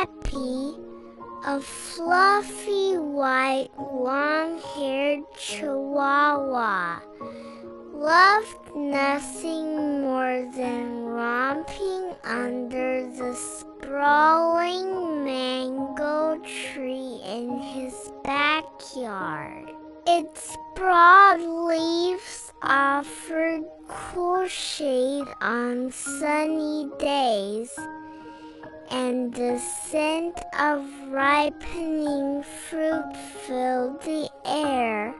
Happy, a fluffy white long-haired Chihuahua, loved nothing more than romping under the sprawling mango tree in his backyard. Its broad leaves offered cool shade on sunny days, and the scent of ripening fruit filled the air,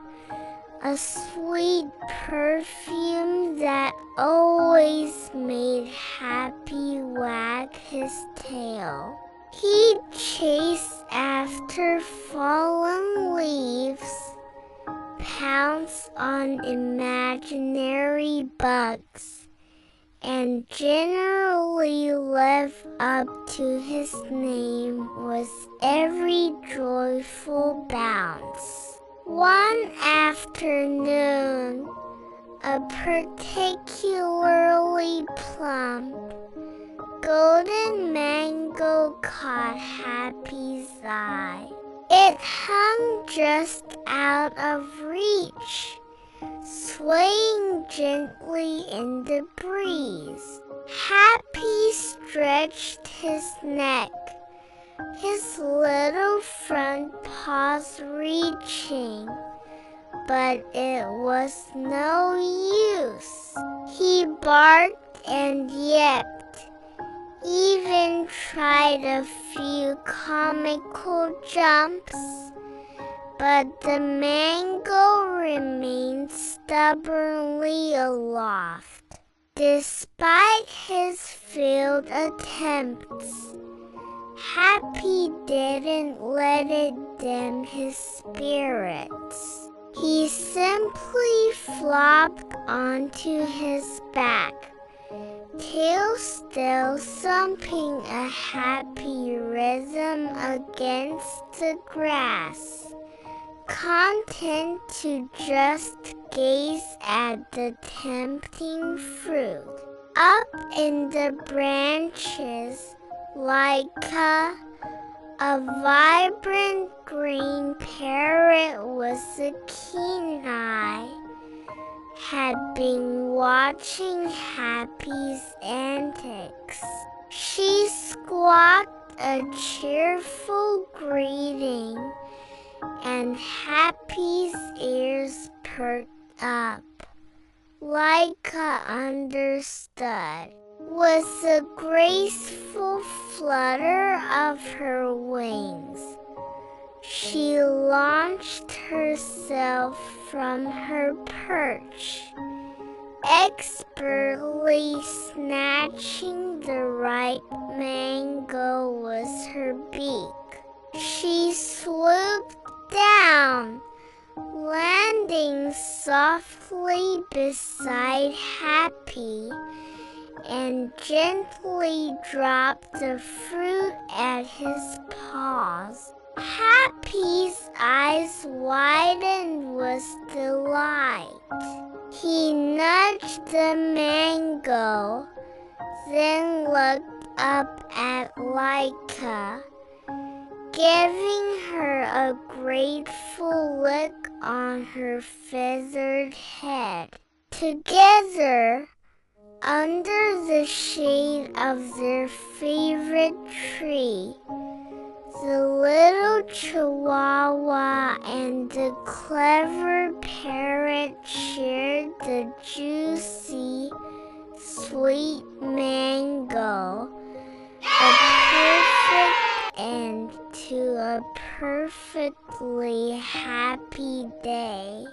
a sweet perfume that always made Happy wag his tail. He'd chase after fallen leaves, pounce on imaginary bugs, and generally live up to his name with every joyful bounce. One afternoon, a particularly plump golden mango caught Happy's eye. It hung just out of reach, swaying gently in the breeze. Happy stretched his neck, his little front paws reaching, but it was no use. He barked and yipped, even tried a few comical jumps, but the mango remained stubbornly aloft. Despite his failed attempts, Happy didn't let it dim his spirits. He simply flopped onto his back, tail still thumping a happy rhythm against the grass, content to just gaze at the tempting fruit. Up in the branches, like a vibrant green parrot with a keen eye, had been watching Happy's antics. She squawked a cheerful greeting, and Happy's ears perked up. Laika understood. With a graceful flutter of her wings, she launched herself from her perch, expertly snatching the ripe mango with her beak. She swooped down, landing softly beside Happy, and gently dropped the fruit at his paws. Happy's eyes widened with delight. He nudged the mango, then looked up at Laika, giving her a grateful lick on her feathered head. Together, under the shade of their favorite tree, the little Chihuahua and the clever parrot shared the juicy, sweet mango, a perfect end to a perfectly happy day.